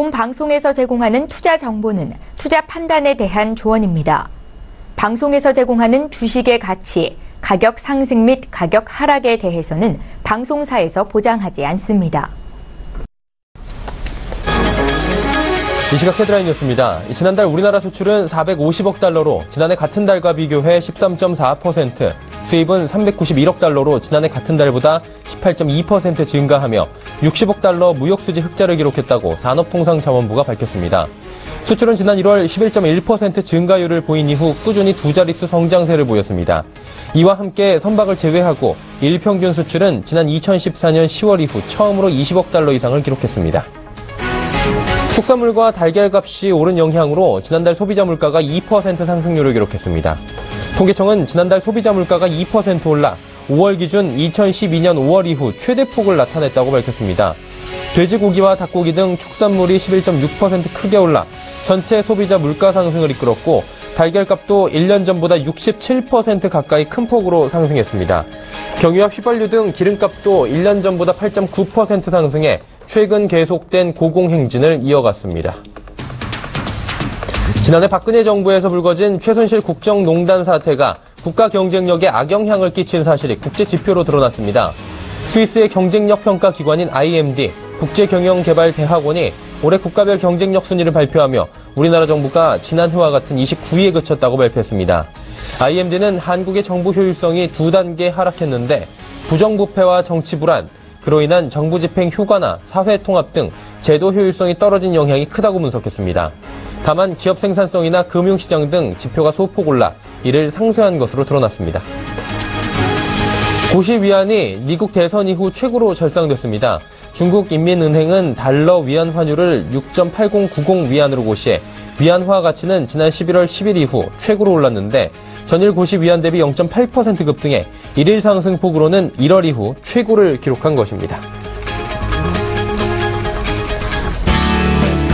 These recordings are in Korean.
본 방송에서 제공하는 투자 정보는 투자 판단에 대한 조언입니다. 방송에서 제공하는 주식의 가치, 가격 상승 및 가격 하락에 대해서는 방송사에서 보장하지 않습니다. 이 시각 헤드라인 뉴스입니다. 지난달 우리나라 수출은 450억 달러로 지난해 같은 달과 비교해 13.4%, 수입은 391억 달러로 지난해 같은 달보다 18.2% 증가하며 60억 달러 무역수지 흑자를 기록했다고 산업통상자원부가 밝혔습니다. 수출은 지난 1월 11.1% 증가율을 보인 이후 꾸준히 두 자릿수 성장세를 보였습니다. 이와 함께 선박을 제외하고 일평균 수출은 지난 2014년 10월 이후 처음으로 20억 달러 이상을 기록했습니다. 축산물과 달걀값이 오른 영향으로 지난달 소비자 물가가 2% 상승률을 기록했습니다. 통계청은 지난달 소비자 물가가 2% 올라 5월 기준 2012년 5월 이후 최대폭을 나타냈다고 밝혔습니다. 돼지고기와 닭고기 등 축산물이 11.6% 크게 올라 전체 소비자 물가 상승을 이끌었고 달걀값도 1년 전보다 67% 가까이 큰 폭으로 상승했습니다. 경유와 휘발유 등 기름값도 1년 전보다 8.9% 상승해 최근 계속된 고공행진을 이어갔습니다. 지난해 박근혜 정부에서 불거진 최순실 국정농단 사태가 국가 경쟁력에 악영향을 끼친 사실이 국제지표로 드러났습니다. 스위스의 경쟁력 평가 기관인 IMD, 국제경영개발대학원이 올해 국가별 경쟁력 순위를 발표하며 우리나라 정부가 지난해와 같은 29위에 그쳤다고 발표했습니다. IMD는 한국의 정부 효율성이 2단계 하락했는데 부정부패와 정치 불안, 그로 인한 정부 집행 효과나 사회 통합 등 제도 효율성이 떨어진 영향이 크다고 분석했습니다. 다만 기업 생산성이나 금융시장 등 지표가 소폭 올라 이를 상쇄한 것으로 드러났습니다. 고시 위안이 미국 대선 이후 최고로 절상됐습니다. 중국 인민은행은 달러 위안 환율을 6.8090 위안으로 고시해 위안화 가치는 지난 11월 10일 이후 최고로 올랐는데 전일 고시 위안 대비 0.8% 급등해 1일 상승폭으로는 1월 이후 최고를 기록한 것입니다.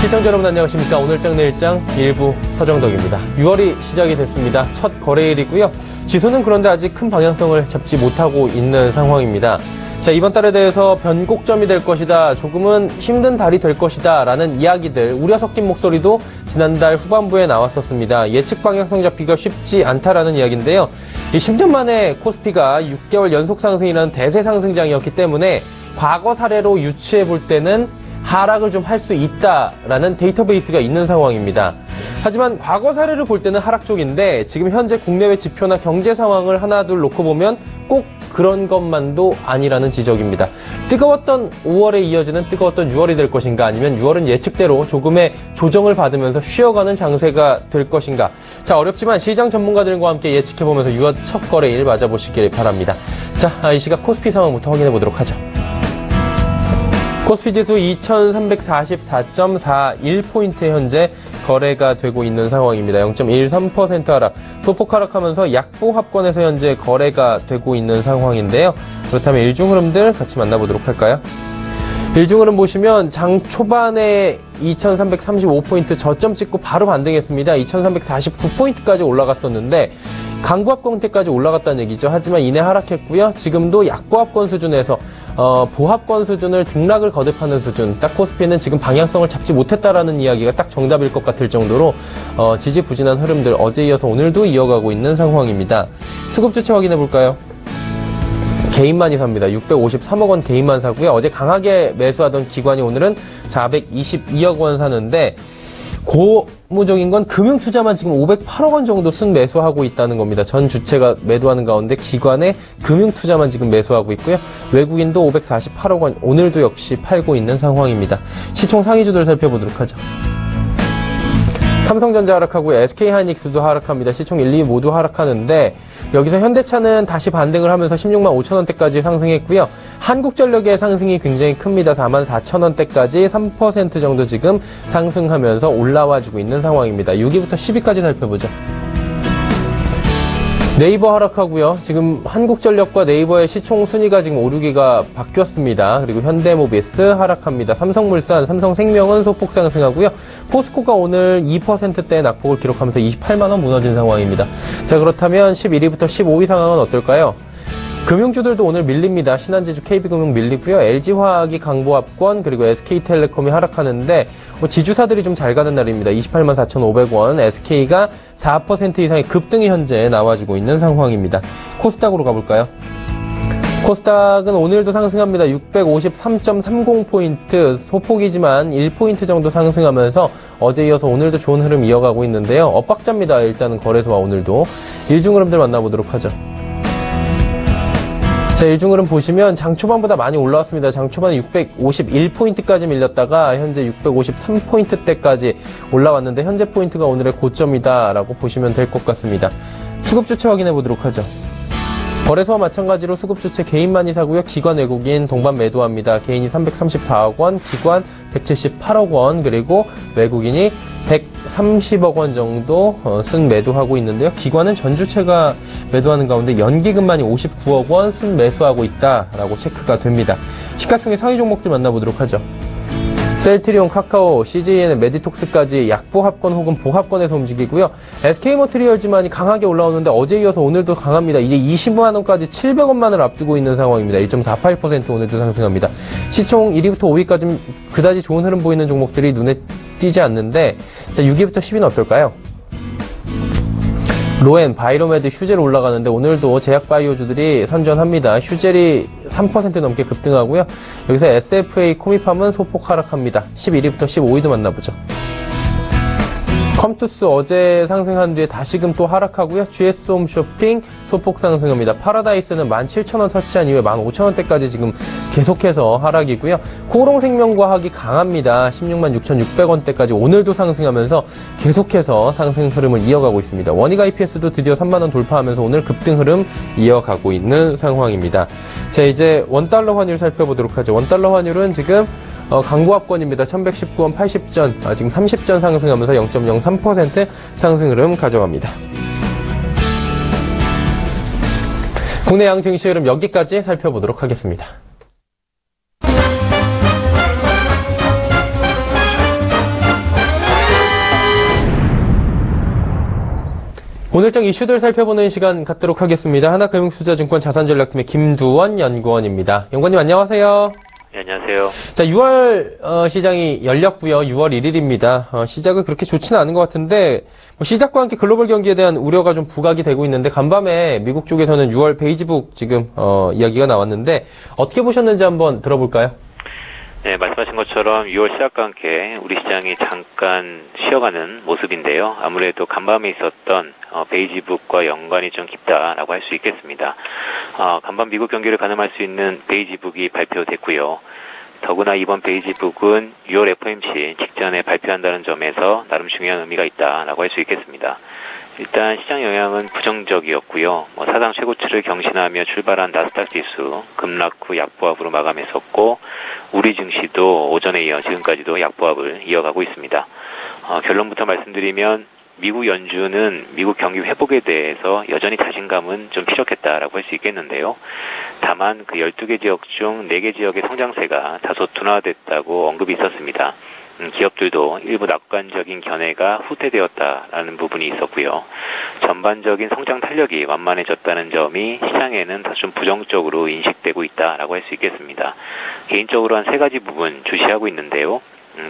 시청자 여러분 안녕하십니까. 오늘장 내일장 일부 서정덕입니다. 6월이 시작이 됐습니다. 첫 거래일이고요. 지수는 그런데 아직 큰 방향성을 잡지 못하고 있는 상황입니다. 자, 이번 달에 대해서 변곡점이 될 것이다, 조금은 힘든 달이 될 것이다 라는 이야기들, 우려 섞인 목소리도 지난달 후반부에 나왔었습니다. 예측 방향성 잡기가 쉽지 않다라는 이야기인데요. 이 10년 만에 코스피가 6개월 연속 상승이라는 대세 상승장이었기 때문에 과거 사례로 유추해 볼 때는 하락을 좀 할 수 있다라는 데이터베이스가 있는 상황입니다. 하지만 과거 사례를 볼 때는 하락 쪽인데 지금 현재 국내외 지표나 경제 상황을 하나둘 놓고 보면 꼭 그런 것만도 아니라는 지적입니다. 뜨거웠던 5월에 이어지는 뜨거웠던 6월이 될 것인가, 아니면 6월은 예측대로 조금의 조정을 받으면서 쉬어가는 장세가 될 것인가. 자, 어렵지만 시장 전문가들과 함께 예측해보면서 6월 첫 거래일 맞아보시길 바랍니다. 자, 이 시각 코스피 상황부터 확인해보도록 하죠. 코스피 지수 2344.41포인트 현재 거래가 되고 있는 상황입니다. 0.13% 하락, 소폭 하락하면서 약보합권에서 현재 거래가 되고 있는 상황인데요. 그렇다면 일중 흐름들 같이 만나보도록 할까요? 일중 흐름 보시면 장 초반에 2335포인트 저점 찍고 바로 반등했습니다. 2349포인트까지 올라갔었는데 강보합권대까지 올라갔다는 얘기죠. 하지만 이내 하락했고요. 지금도 약보합권 수준에서 보합권 수준을 등락을 거듭하는 수준. 딱 코스피는 지금 방향성을 잡지 못했다라는 이야기가 딱 정답일 것 같을 정도로 지지부진한 흐름들 어제 이어서 오늘도 이어가고 있는 상황입니다. 수급 주체 확인해 볼까요? 개인만이 삽니다. 653억 원 개인만 사고요. 어제 강하게 매수하던 기관이 오늘은 422억 원 사는데 고무적인 건 금융투자만 지금 508억 원 정도 순 매수하고 있다는 겁니다. 전 주체가 매도하는 가운데 기관의 금융투자만 지금 매수하고 있고요. 외국인도 548억 원 오늘도 역시 팔고 있는 상황입니다. 시총 상위주들 살펴보도록 하죠. 삼성전자 하락하고 SK하이닉스도 하락합니다. 시총 1, 2위 모두 하락하는데 여기서 현대차는 다시 반등을 하면서 16만 5천 원대까지 상승했고요. 한국전력의 상승이 굉장히 큽니다. 4만 4천 원대까지 3% 정도 지금 상승하면서 올라와주고 있는 상황입니다. 6위부터 10위까지 살펴보죠. 네이버 하락하고요. 지금 한국전력과 네이버의 시총 순위가 지금 오르기가 바뀌었습니다. 그리고 현대모비스 하락합니다. 삼성물산, 삼성생명은 소폭 상승하고요. 포스코가 오늘 2%대 낙폭을 기록하면서 28만 원 무너진 상황입니다. 자, 그렇다면 11위부터 15위 상황은 어떨까요? 금융주들도 오늘 밀립니다. 신한지주, KB금융 밀리고요. LG화학이 강보합권, 그리고 SK텔레콤이 하락하는데 지주사들이 좀 잘 가는 날입니다. 28만 4,500원, SK가 4% 이상의 급등이 현재 나와주고 있는 상황입니다. 코스닥으로 가볼까요? 코스닥은 오늘도 상승합니다. 653.30포인트, 소폭이지만 1포인트 정도 상승하면서 어제 이어서 오늘도 좋은 흐름 이어가고 있는데요. 엇박자입니다. 일단은 거래소와 오늘도. 일중 흐름들 만나보도록 하죠. 자, 일중 흐름 보시면 장 초반보다 많이 올라왔습니다. 장 초반에 651포인트까지 밀렸다가 현재 653포인트대까지 올라왔는데 현재 포인트가 오늘의 고점이다라고 보시면 될 것 같습니다. 수급 주체 확인해 보도록 하죠. 거래소와 마찬가지로 수급 주체 개인만이 사고요. 기관 외국인 동반 매도합니다. 개인이 334억 원, 기관 178억 원, 그리고 외국인이 130억 원 정도 순 매도하고 있는데요. 기관은 전주체가 매도하는 가운데 연기금만이 59억 원 순 매수하고 있다라고 체크가 됩니다. 시가총액 상위 종목들 만나보도록 하죠. 셀트리온, 카카오, CJN의 메디톡스까지 약보합권 혹은 보합권에서 움직이고요. SK머트리얼즈만이 강하게 올라오는데 어제 이어서 오늘도 강합니다. 이제 20만원까지 700원만을 앞두고 있는 상황입니다. 1.48% 오늘도 상승합니다. 시총 1위부터 5위까지 그다지 좋은 흐름 보이는 종목들이 눈에 띄지 않는데 6위부터 10위는 어떨까요? 로엔, 바이로메드, 휴젤 올라가는데 오늘도 제약바이오주들이 선전합니다. 휴젤이 3% 넘게 급등하고요. 여기서 SFA, 코미팜은 소폭 하락합니다. 11위부터 15위도 만나보죠. 컴투스 어제 상승한 뒤에 다시금 또 하락하고요. GS홈쇼핑 소폭 상승합니다. 파라다이스는 17,000원 터치한 이후에 15,000원대까지 지금 계속해서 하락이고요. 코롱생명과학이 강합니다. 166,600원대까지 오늘도 상승하면서 계속해서 상승 흐름을 이어가고 있습니다. 원익 IPS도 드디어 3만원 돌파하면서 오늘 급등 흐름 이어가고 있는 상황입니다. 자, 이제 원달러 환율 살펴보도록 하죠. 원달러 환율은 지금 강보합권입니다. 1119원 80전, 지금 30전 상승하면서 0.03% 상승 흐름 가져갑니다. 국내 양 증시 흐름 여기까지 살펴보도록 하겠습니다. 오늘장 이슈들 살펴보는 시간 갖도록 하겠습니다. 하나금융투자증권 자산전략팀의 김두원 연구원입니다. 연구원님 안녕하세요. 네, 안녕하세요. 자, 6월 시장이 열렸고요. 6월 1일입니다. 시작은 그렇게 좋지는 않은 것 같은데 시작과 함께 글로벌 경기에 대한 우려가 좀 부각이 되고 있는데 간밤에 미국 쪽에서는 6월 베이지북 지금 이야기가 나왔는데 어떻게 보셨는지 한번 들어볼까요? 네, 말씀하신 것처럼 6월 시작과 함께 우리 시장이 잠깐 쉬어가는 모습인데요. 아무래도 간밤에 있었던 베이지북과 연관이 좀 깊다라고 할 수 있겠습니다. 간밤 미국 경기를 가늠할 수 있는 베이지북이 발표됐고요. 더구나 이번 베이지북은 6월 FOMC 직전에 발표한다는 점에서 나름 중요한 의미가 있다라고 할 수 있겠습니다. 일단 시장 영향은 부정적이었고요. 사상 최고치를 경신하며 출발한 나스닥 지수 급락 후 약보합으로 마감했었고 우리 증시도 오전에 이어 지금까지도 약보합을 이어가고 있습니다. 결론부터 말씀드리면 미국 연준은 미국 경기 회복에 대해서 여전히 자신감은 좀 피력했다라고 할 수 있겠는데요. 다만 그 12개 지역 중 4개 지역의 성장세가 다소 둔화됐다고 언급이 있었습니다. 기업들도 일부 낙관적인 견해가 후퇴되었다라는 부분이 있었고요. 전반적인 성장 탄력이 완만해졌다는 점이 시장에는 다소 좀 부정적으로 인식되고 있다라고 할 수 있겠습니다. 개인적으로 한 3가지 부분 주시하고 있는데요.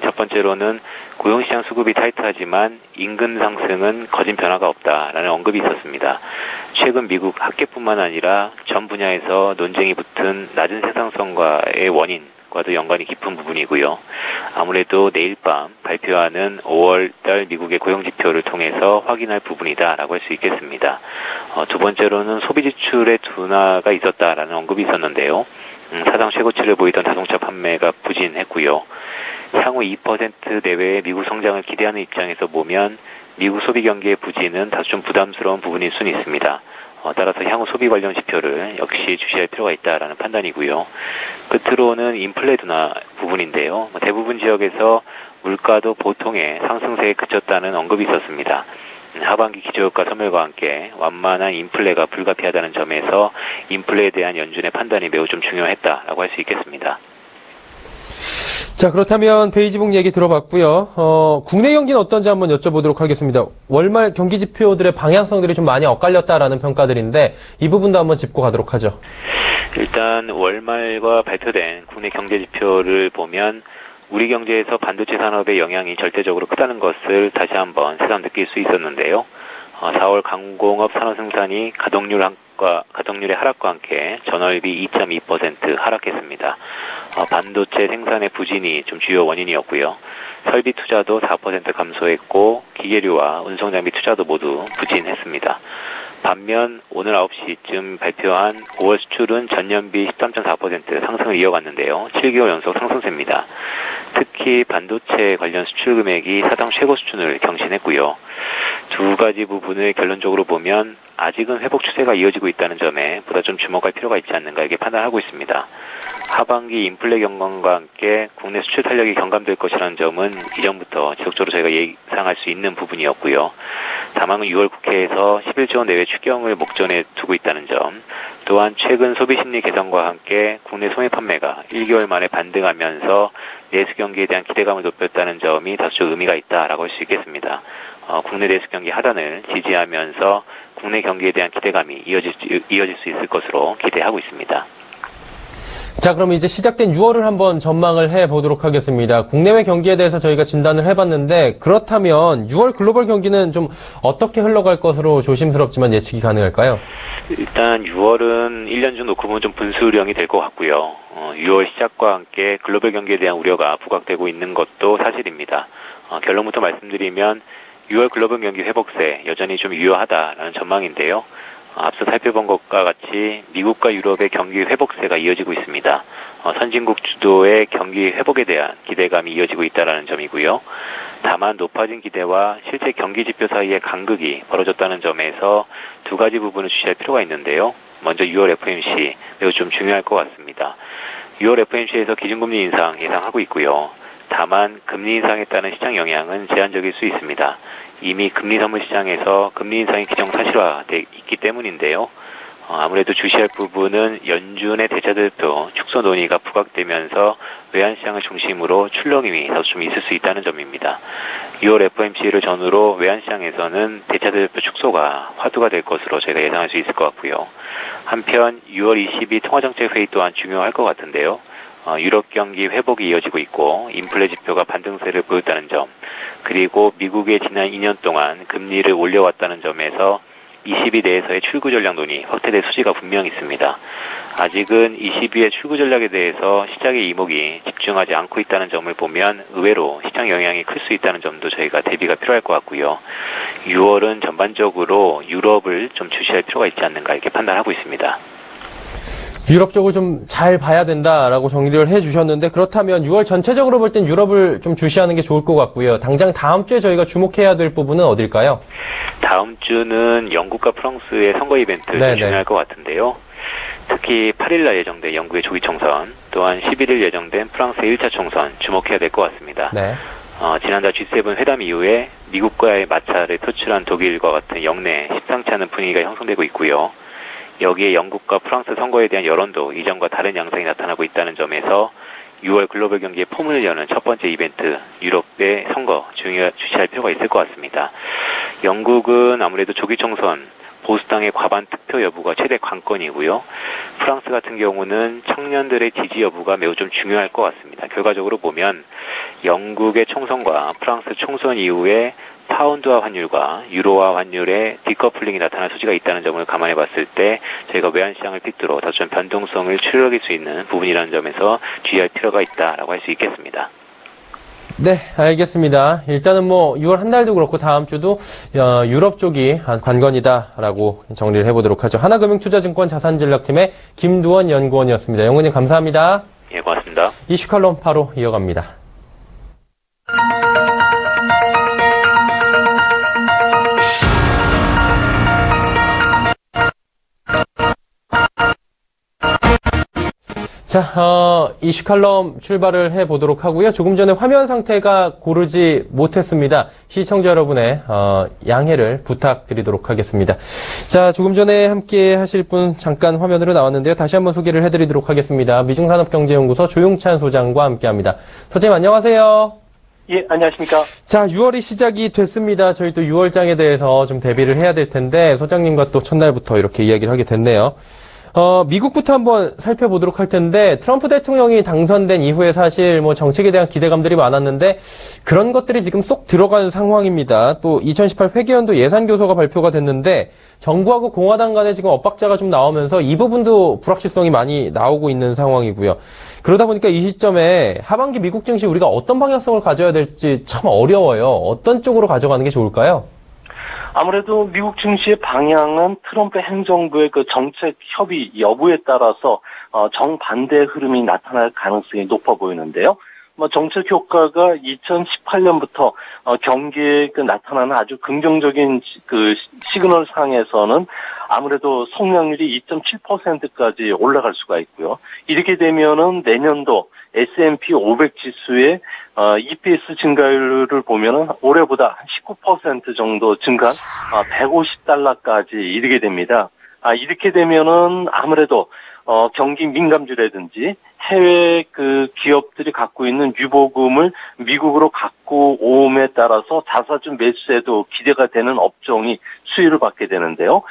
첫 번째로는 고용시장 수급이 타이트하지만 임금 상승은 거진 변화가 없다라는 언급이 있었습니다. 최근 미국 학계뿐만 아니라 전 분야에서 논쟁이 붙은 낮은 생산성과의 원인과도 연관이 깊은 부분이고요. 아무래도 내일 밤 발표하는 5월달 미국의 고용지표를 통해서 확인할 부분이다라고 할 수 있겠습니다. 두 번째로는 소비 지출의 둔화가 있었다라는 언급이 있었는데요. 사상 최고치를 보이던 자동차 판매가 부진했고요. 향후 2% 내외의 미국 성장을 기대하는 입장에서 보면 미국 소비 경기의 부진은 다소 좀 부담스러운 부분일 수는 있습니다. 따라서 향후 소비 관련 지표를 역시 주시할 필요가 있다라는 판단이고요. 끝으로는 인플레 둔화 부분인데요. 대부분 지역에서 물가도 보통의 상승세에 그쳤다는 언급이 있었습니다. 하반기 기저효과 소멸과 함께 완만한 인플레가 불가피하다는 점에서 인플레에 대한 연준의 판단이 매우 좀 중요했다라고 할 수 있겠습니다. 자, 그렇다면 베이지북 얘기 들어봤고요. 국내 경기는 어떤지 한번 여쭤보도록 하겠습니다. 월말 경기 지표들의 방향성들이 좀 많이 엇갈렸다라는 평가들인데 이 부분도 한번 짚고 가도록 하죠. 일단 월말과 발표된 국내 경제 지표를 보면 우리 경제에서 반도체 산업의 영향이 절대적으로 크다는 것을 다시 한번 새삼 느낄 수 있었는데요. 4월 강공업 산업 생산이 가동률의 하락과 함께 전월비 2.2% 하락했습니다. 반도체 생산의 부진이 좀 주요 원인이었고요. 설비 투자도 4% 감소했고 기계류와 운송장비 투자도 모두 부진했습니다. 반면 오늘 9시쯤 발표한 5월 수출은 전년비 13.4% 상승을 이어갔는데요. 7개월 연속 상승세입니다. 특히 반도체 관련 수출 금액이 사상 최고 수준을 경신했고요. 두 가지 부분을 결론적으로 보면 아직은 회복 추세가 이어지고 있다는 점에 보다 좀 주목할 필요가 있지 않는가 이렇게 판단하고 있습니다. 하반기 인플레 경감과 함께 국내 수출 탄력이 경감될 것이라는 점은 이전부터 지속적으로 저희가 예상할 수 있는 부분이었고요. 다만 6월 국회에서 11조 원 내외 추경을 목전에 두고 있다는 점, 또한 최근 소비심리 개선과 함께 국내 소매 판매가 1개월 만에 반등하면서 내수 경기에 대한 기대감을 높였다는 점이 다소 의미가 있다라고 할 수 있겠습니다. 국내 내수 경기 하단을 지지하면서 국내 경기에 대한 기대감이 이어질 수 있을 것으로 기대하고 있습니다. 자, 그럼 이제 시작된 6월을 한번 전망을 해보도록 하겠습니다. 국내외 경기에 대해서 저희가 진단을 해봤는데 그렇다면 6월 글로벌 경기는 좀 어떻게 흘러갈 것으로 조심스럽지만 예측이 가능할까요? 일단 6월은 1년 중 놓고 보면 좀 분수령이 될 것 같고요. 6월 시작과 함께 글로벌 경기에 대한 우려가 부각되고 있는 것도 사실입니다. 결론부터 말씀드리면 6월 글로벌 경기 회복세 여전히 좀 유효하다라는 전망인데요. 앞서 살펴본 것과 같이 미국과 유럽의 경기 회복세가 이어지고 있습니다. 선진국 주도의 경기 회복에 대한 기대감이 이어지고 있다는 점이고요. 다만 높아진 기대와 실제 경기 지표 사이의 간극이 벌어졌다는 점에서 두 가지 부분을 주시할 필요가 있는데요. 먼저 6월 FOMC 매우 좀 중요할 것 같습니다. 6월 FOMC에서 기준금리 인상 예상하고 있고요. 다만 금리 인상에 따른 시장 영향은 제한적일 수 있습니다. 이미 금리 선물 시장에서 금리 인상이 기정사실화돼 있기 때문인데요. 아무래도 주시할 부분은 연준의 대차대표 축소 논의가 부각되면서 외환시장을 중심으로 출렁임이 다소 좀 있을 수 있다는 점입니다. 6월 FOMC를 전후로 외환시장에서는 대차대표 축소가 화두가 될 것으로 저희가 예상할 수 있을 것 같고요. 한편 6월 22 통화정책회의 또한 중요할 것 같은데요. 유럽 경기 회복이 이어지고 있고 인플레 지표가 반등세를 보였다는 점, 그리고 미국의 지난 2년 동안 금리를 올려왔다는 점에서 22 내에서의 출구 전략 논의 확대될 소지가 분명히 있습니다. 아직은 22의 출구 전략에 대해서 시장의 이목이 집중하지 않고 있다는 점을 보면 의외로 시장 영향이 클 수 있다는 점도 저희가 대비가 필요할 것 같고요. 6월은 전반적으로 유럽을 좀 주시할 필요가 있지 않는가 이렇게 판단하고 있습니다. 유럽 쪽을 좀 잘 봐야 된다라고 정리를 해주셨는데 그렇다면 6월 전체적으로 볼 땐 유럽을 좀 주시하는 게 좋을 것 같고요. 당장 다음 주에 저희가 주목해야 될 부분은 어딜까요? 다음 주는 영국과 프랑스의 선거 이벤트 중요할 것 같은데요. 특히 8일날 예정된 영국의 조기 총선, 또한 11일 예정된 프랑스의 1차 총선 주목해야 될 것 같습니다. 네. 지난달 G7 회담 이후에 미국과의 마찰을 표출한 독일과 같은 역내 심상치 않은 분위기가 형성되고 있고요. 여기에 영국과 프랑스 선거에 대한 여론도 이전과 다른 양상이 나타나고 있다는 점에서 6월 글로벌 경기의 포문을 여는 첫 번째 이벤트, 유럽의 선거 주시할 필요가 있을 것 같습니다. 영국은 아무래도 조기 총선, 보수당의 과반 투표 여부가 최대 관건이고요. 프랑스 같은 경우는 청년들의 지지 여부가 매우 좀 중요할 것 같습니다. 결과적으로 보면 영국의 총선과 프랑스 총선 이후에 파운드화 환율과 유로화 환율의 디커플링이 나타날 소지가 있다는 점을 감안해 봤을 때 저희가 외환시장을 빗들어 다소 좀 변동성을 출력할 수 있는 부분이라는 점에서 주의할 필요가 있다라고 할 수 있겠습니다. 네, 알겠습니다. 일단은 6월 한 달도 그렇고 다음 주도 유럽 쪽이 관건이다라고 정리를 해보도록 하죠. 하나금융투자증권 자산전략팀의 김두원 연구원이었습니다. 연구원님 감사합니다. 예, 고맙습니다. 이슈 칼럼 바로 이어갑니다. 자, 자, 이슈 칼럼 출발을 해보도록 하고요. 조금 전에 화면 상태가 고르지 못했습니다. 시청자 여러분의 양해를 부탁드리도록 하겠습니다. 자, 조금 전에 함께 하실 분 잠깐 화면으로 나왔는데요. 다시 한번 소개를 해드리도록 하겠습니다. 미중산업경제연구소 조용찬 소장과 함께합니다. 소장님 안녕하세요. 예, 안녕하십니까. 자, 6월이 시작이 됐습니다. 저희 또 6월장에 대해서 좀 대비를 해야 될 텐데 소장님과 또 첫날부터 이렇게 이야기를 하게 됐네요. 미국부터 한번 살펴보도록 할 텐데, 트럼프 대통령이 당선된 이후에 사실 정책에 대한 기대감들이 많았는데, 그런 것들이 지금 쏙 들어간 상황입니다. 또 2018 회계연도 예산교서가 발표가 됐는데, 정부하고 공화당 간에 지금 엇박자가 좀 나오면서 이 부분도 불확실성이 많이 나오고 있는 상황이고요. 그러다 보니까 이 시점에 하반기 미국 증시 우리가 어떤 방향성을 가져야 될지 참 어려워요. 어떤 쪽으로 가져가는 게 좋을까요? 아무래도 미국 증시의 방향은 트럼프 행정부의 그 정책 협의 여부에 따라서 정반대 흐름이 나타날 가능성이 높아 보이는데요. 정책 효과가 2018년부터 경기에 나타나는 아주 긍정적인 그 시그널 상에서는 아무래도 성장률이 2.7%까지 올라갈 수가 있고요. 이렇게 되면은 내년도 S&P 500 지수의 EPS 증가율을 보면은 올해보다 19% 정도 증가한 $150까지 이르게 됩니다. 이렇게 되면은 아무래도 경기 민감주라든지 해외 그 기업들이 갖고 있는 유보금을 미국으로 갖고 오음에 따라서 자사주 매수에도 기대가 되는 업종이 수혜를 받게 되는데요.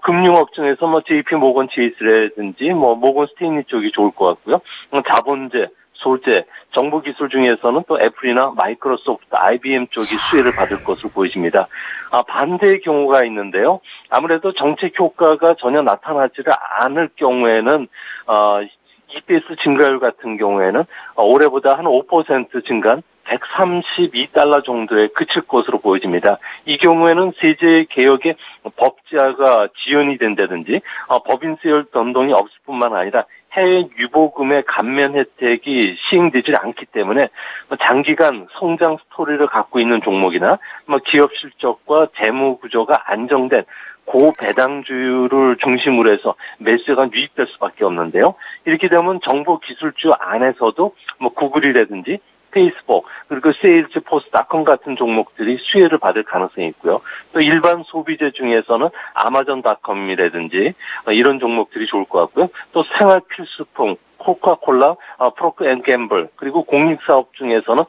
금융업종에서 JP 모건 체이스라든지 모건 스테인리 쪽이 좋을 것 같고요. 자본재, 소재, 정보기술 중에서는 또 애플이나 마이크로소프트, IBM 쪽이 수혜를 받을 것으로 보여집니다. 반대의 경우가 있는데요. 아무래도 정책 효과가 전혀 나타나지를 않을 경우에는 EPS 증가율 같은 경우에는 올해보다 한 5% 증가한 $132 정도에 그칠 것으로 보여집니다. 이 경우에는 세제 개혁의 법제화가 지연이 된다든지 법인세율 변동이 없을 뿐만 아니라 해외 유보금의 감면 혜택이 시행되지 않기 때문에 장기간 성장 스토리를 갖고 있는 종목이나 기업 실적과 재무 구조가 안정된 고배당주를 중심으로 해서 매수가 유입될 수밖에 없는데요. 이렇게 되면 정보 기술주 안에서도 구글이라든지 페이스북, 그리고 세일즈포스닷컴 같은 종목들이 수혜를 받을 가능성이 있고요. 또 일반 소비재 중에서는 아마존닷컴이라든지 이런 종목들이 좋을 것 같고요. 또 생활 필수품, 코카콜라, 프로크앤갬블, 그리고 공익사업 중에서는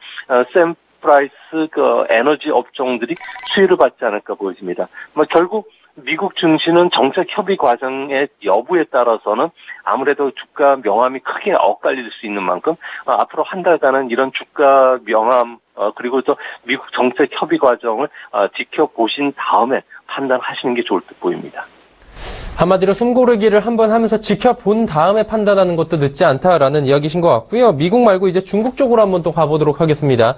샘프라이스 에너지 업종들이 수혜를 받지 않을까 보여집니다. 결국 미국 증시는 정책 협의 과정의 여부에 따라서는 아무래도 주가 명암이 크게 엇갈릴 수 있는 만큼 앞으로 한 달간은 이런 주가 명암 그리고 또 미국 정책 협의 과정을 지켜보신 다음에 판단하시는 게 좋을 듯 보입니다. 한마디로 숨고르기를 한번 하면서 지켜본 다음에 판단하는 것도 늦지 않다라는 이야기신 것 같고요. 미국 말고 이제 중국 쪽으로 한번 또 가보도록 하겠습니다.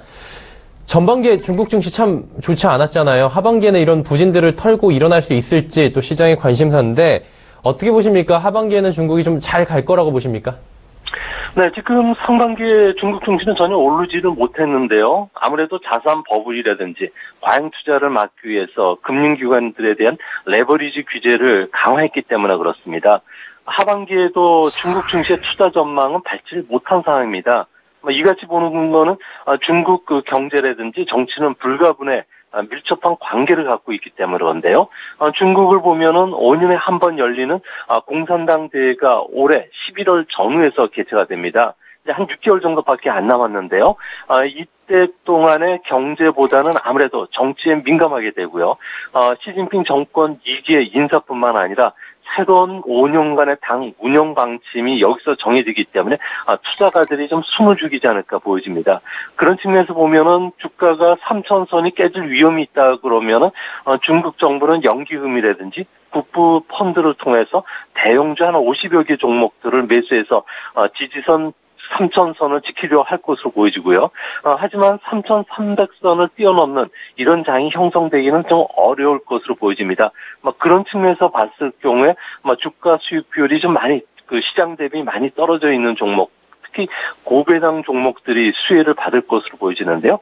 전반기에 중국 증시 참 좋지 않았잖아요. 하반기에는 이런 부진들을 털고 일어날 수 있을지 또 시장의 관심사인데 어떻게 보십니까? 하반기에는 중국이 좀 잘 갈 거라고 보십니까? 네, 지금 상반기에 중국 증시는 전혀 오르지를 못했는데요. 아무래도 자산 버블이라든지 과잉 투자를 막기 위해서 금융기관들에 대한 레버리지 규제를 강화했기 때문에 그렇습니다. 하반기에도 중국 증시의 투자 전망은 밝지 못한 상황입니다. 이같이 보는 거는 중국 그 경제라든지 정치는 불가분의 밀접한 관계를 갖고 있기 때문에 그런데요. 중국을 보면은 5년에 한 번 열리는 공산당 대회가 올해 11월 전후에서 개최가 됩니다. 이제 한 6개월 정도밖에 안 남았는데요. 이때 동안의 경제보다는 아무래도 정치에 민감하게 되고요. 시진핑 정권 2기의 인사뿐만 아니라 새로운 5년간의 당 운영 방침이 여기서 정해지기 때문에 투자가들이 좀 숨을 죽이지 않을까 보여집니다. 그런 측면에서 보면은 주가가 3,000선이 깨질 위험이 있다 그러면은 중국 정부는 연기금이라든지 국부 펀드를 통해서 대형주 한 50여 개 종목들을 매수해서 지지선 3,000선을 지키려 할 것으로 보여지고요. 하지만 3,300선을 뛰어넘는 이런 장이 형성되기는 좀 어려울 것으로 보여집니다. 그런 측면에서 봤을 경우에 주가 수익 비율이 좀 많이 그 시장 대비 많이 떨어져 있는 종목, 특히 고배당 종목들이 수혜를 받을 것으로 보여지는데요.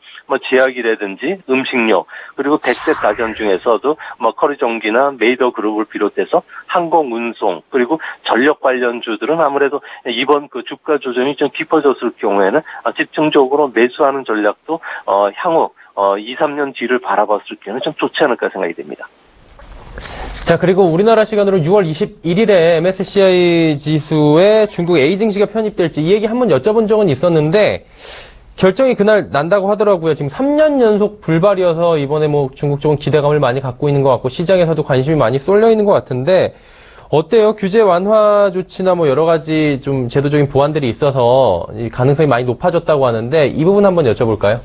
제약이라든지 음식료 그리고 백색 가전 중에서도 커리전기나 메이더 그룹을 비롯해서 항공운송 그리고 전력 관련주들은 아무래도 이번 그 주가 조정이 좀 깊어졌을 경우에는 집중적으로 매수하는 전략도 향후 2, 3년 뒤를 바라봤을 경우는 좀 좋지 않을까 생각이 됩니다. 자, 그리고 우리나라 시간으로 6월 21일에 MSCI 지수에 중국 A 증시가 편입될지 이 얘기 한번 여쭤본 적은 있었는데 결정이 그날 난다고 하더라고요. 지금 3년 연속 불발이어서 이번에 중국 쪽은 기대감을 많이 갖고 있는 것 같고 시장에서도 관심이 많이 쏠려 있는 것 같은데 어때요? 규제 완화 조치나 여러 가지 좀 제도적인 보완들이 있어서 가능성이 많이 높아졌다고 하는데 이 부분 한번 여쭤볼까요?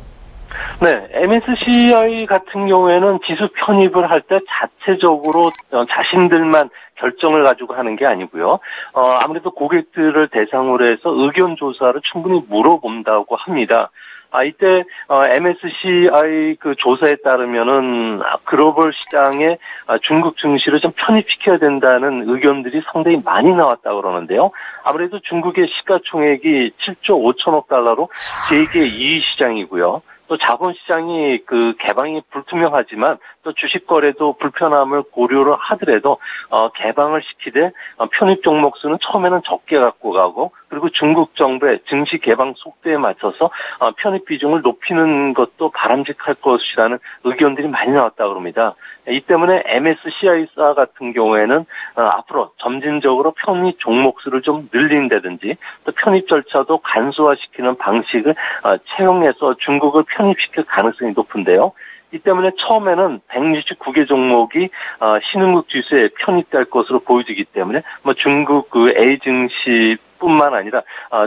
네, MSCI 같은 경우에는 지수 편입을 할 때 자체적으로 자신들만 결정을 가지고 하는 게 아니고요. 아무래도 고객들을 대상으로 해서 의견 조사를 충분히 물어본다고 합니다. 이때 MSCI 그 조사에 따르면은 글로벌 시장에 중국 증시를 좀 편입시켜야 된다는 의견들이 상당히 많이 나왔다고 그러는데요. 아무래도 중국의 시가총액이 7조 5천억 달러로 세계 2위 시장이고요. 또 자본시장이 그 개방이 불투명하지만 또 주식 거래도 불편함을 고려를 하더라도 개방을 시키되 편입 종목 수는 처음에는 적게 갖고 가고 그리고 중국 정부의 증시 개방 속도에 맞춰서 편입 비중을 높이는 것도 바람직할 것이라는 의견들이 많이 나왔다고 합니다. 이 때문에 MSCI사 같은 경우에는 앞으로 점진적으로 편입 종목 수를 좀 늘린다든지 또 편입 절차도 간소화시키는 방식을 채용해서 중국을 편입시킬 가능성이 높은데요. 이 때문에 처음에는 169개 종목이 신흥국 지수에 편입될 것으로 보여지기 때문에 중국 그 A 증시뿐만 아니라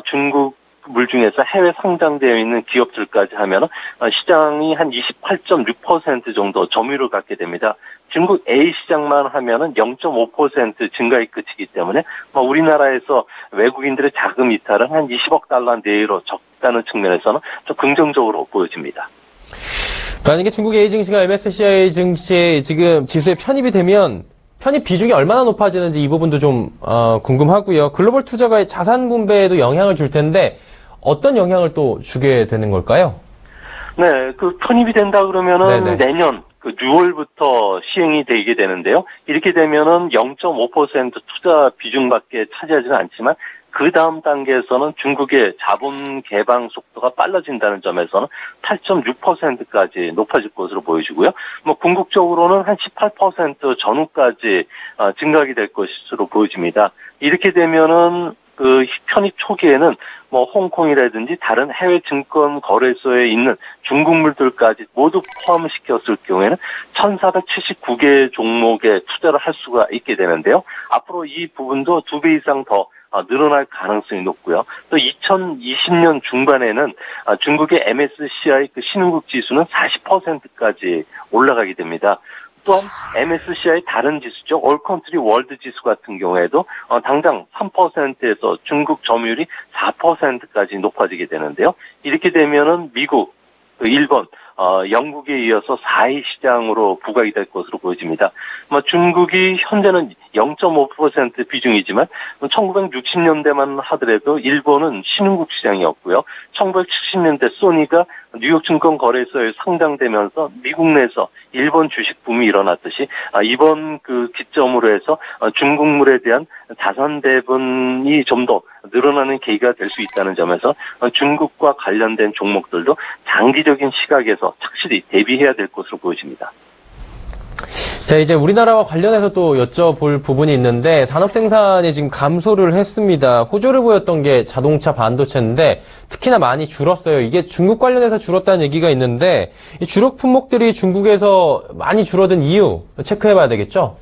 중국 물 중에서 해외 상장되어 있는 기업들까지 하면 시장이 한 28.6% 정도 점유율을 갖게 됩니다. 중국 A 시장만 하면은 0.5% 증가에 그치기 때문에 우리나라에서 외국인들의 자금 이탈은 한 20억 달러 내외로 적다는 측면에서는 좀 긍정적으로 보여집니다. 만약에 중국 A 증시가 MSCI 증시에 지금 지수에 편입이 되면 편입 비중이 얼마나 높아지는지 이 부분도 좀 궁금하고요. 글로벌 투자가의 자산 분배에도 영향을 줄 텐데 어떤 영향을 또 주게 되는 걸까요? 네, 그 편입이 된다 그러면은 네네. 내년 그 6월부터 시행이 되게 되는데요. 이렇게 되면은 0.5% 투자 비중밖에 차지하지는 않지만 그 다음 단계에서는 중국의 자본 개방 속도가 빨라진다는 점에서는 8.6%까지 높아질 것으로 보여지고요. 궁극적으로는 한 18% 전후까지 증가하게 될 것으로 보여집니다. 이렇게 되면은 그 편입 초기에는 홍콩이라든지 다른 해외 증권 거래소에 있는 중국물들까지 모두 포함시켰을 경우에는 1,479개 종목에 투자를 할 수가 있게 되는데요. 앞으로 이 부분도 2배 이상 더 늘어날 가능성이 높고요. 또 2020년 중반에는 중국의 MSCI 그 신흥국 지수는 40%까지 올라가게 됩니다. 또한 MSCI 다른 지수죠. 올컨트리 월드 지수 같은 경우에도 당장 3%에서 중국 점유율이 4%까지 높아지게 되는데요. 이렇게 되면은 미국, 일본, 영국에 이어서 4위 시장으로 부각이 될 것으로 보여집니다. 중국이 현재는 0.5% 비중이지만 1960년대만 하더라도 일본은 신흥국 시장이었고요. 1970년대 소니가 뉴욕 증권 거래소에 상장되면서 미국 내에서 일본 주식 붐이 일어났듯이 이번 그 기점으로 해서 중국물에 대한 자산 배분이 좀 더 늘어나는 계기가 될 수 있다는 점에서 중국과 관련된 종목들도 장기적인 시각에서 확실히 대비해야 될 것으로 보여집니다. 자, 이제 우리나라와 관련해서 또 여쭤볼 부분이 있는데 산업 생산이 지금 감소를 했습니다. 호조를 보였던 게 자동차 반도체인데 특히나 많이 줄었어요. 이게 중국 관련해서 줄었다는 얘기가 있는데 이 주력 품목들이 중국에서 많이 줄어든 이유 체크해봐야 되겠죠?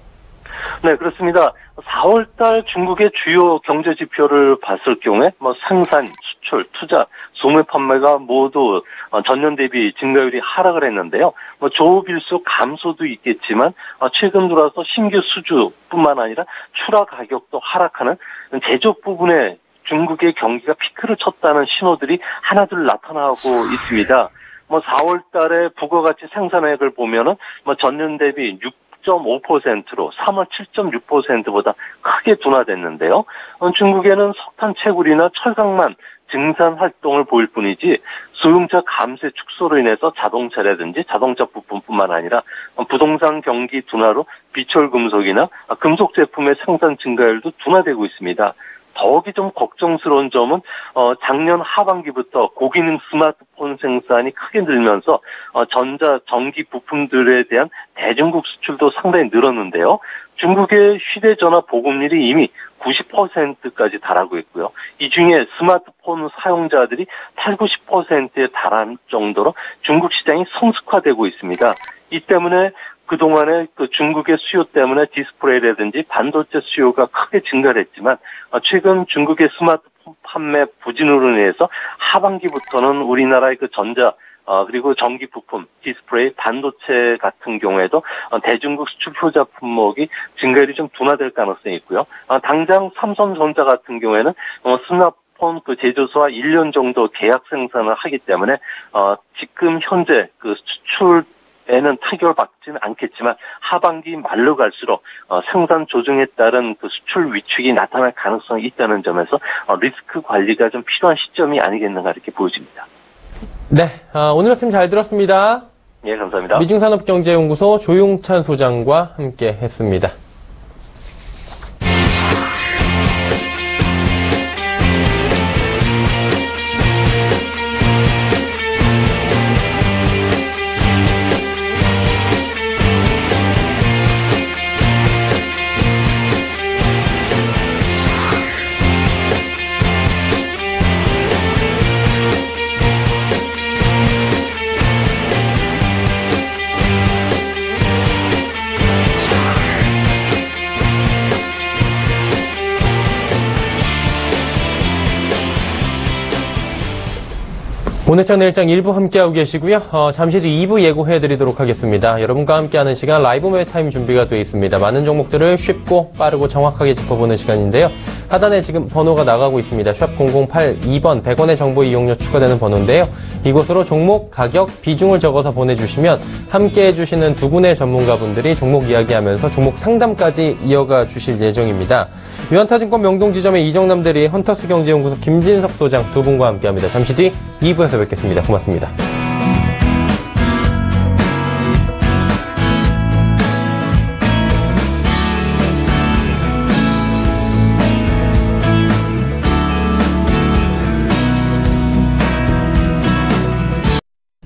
네, 그렇습니다. 4월달 중국의 주요 경제 지표를 봤을 경우에 생산, 수출, 투자, 소매 판매가 모두 전년 대비 증가율이 하락을 했는데요. 조업일수 감소도 있겠지만 최근 들어서 신규 수주뿐만 아니라 출하 가격도 하락하는 제조업 부분에 중국의 경기가 피크를 쳤다는 신호들이 하나둘 나타나고 있습니다. 4월 달에 부가가치 생산액을 보면은 전년 대비 10.5%로 3월 7.6%보다 크게 둔화됐는데요. 중국에는 석탄 채굴이나 철강만 증산 활동을 보일 뿐이지 소형차 감세 축소로 인해서 자동차라든지 자동차 부품뿐만 아니라 부동산 경기 둔화로 비철금속이나 금속 제품의 생산 증가율도 둔화되고 있습니다. 더욱이 좀 걱정스러운 점은 작년 하반기부터 고기능 스마트폰 생산이 크게 늘면서 전자 전기 부품들에 대한 대중국 수출도 상당히 늘었는데요. 중국의 휴대전화 보급률이 이미 90%까지 달하고 있고요. 이 중에 스마트폰 사용자들이 8, 90%에 달할 정도로 중국 시장이 성숙화되고 있습니다. 이 때문에 그동안에 중국의 수요 때문에 디스플레이라든지 반도체 수요가 크게 증가를 했지만 최근 중국의 스마트폰 판매 부진으로 인해서 하반기부터는 우리나라의 전자 그리고 전기 부품, 디스플레이, 반도체 같은 경우에도 대중국 수출 효자 품목이 증가율이 좀 둔화될 가능성이 있고요. 당장 삼성전자 같은 경우에는 스마트폰 제조사와 1년 정도 계약 생산을 하기 때문에 지금 현재 수출에는 타격을 받지는 않겠지만 하반기 말로 갈수록 생산 조정에 따른 수출 위축이 나타날 가능성이 있다는 점에서 리스크 관리가 좀 필요한 시점이 아니겠는가 이렇게 보여집니다. 네, 오늘 말씀 잘 들었습니다. 예, 감사합니다. 미중산업경제연구소 조용찬 소장과 함께 했습니다. 오늘 장내일장 1부 함께하고 계시고요. 잠시 뒤 2부 예고해드리도록 하겠습니다. 여러분과 함께하는 시간 라이브 매타임 준비가 되어 있습니다. 많은 종목들을 쉽고 빠르고 정확하게 짚어보는 시간인데요. 하단에 지금 번호가 나가고 있습니다. 샵 0082번 100원의 정보 이용료 추가되는 번호인데요. 이곳으로 종목, 가격, 비중을 적어서 보내주시면 함께해 주시는 두 분의 전문가분들이 종목 이야기하면서 종목 상담까지 이어가 주실 예정입니다. 유한타증권 명동지점의 이정남 대리, 헌터스 경제연구소 김진석 소장 두 분과 함께합니다. 잠시 뒤 2부에서 뵙겠습니다. 고맙습니다.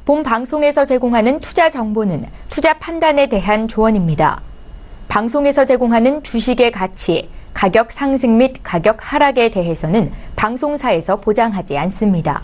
본 방송에서 제공하는 투자 정보는 투자 판단에 대한 조언입니다. 방송에서 제공하는 주식의 가치, 가격 상승 및 가격 하락에 대해서는 방송사에서 보장하지 않습니다.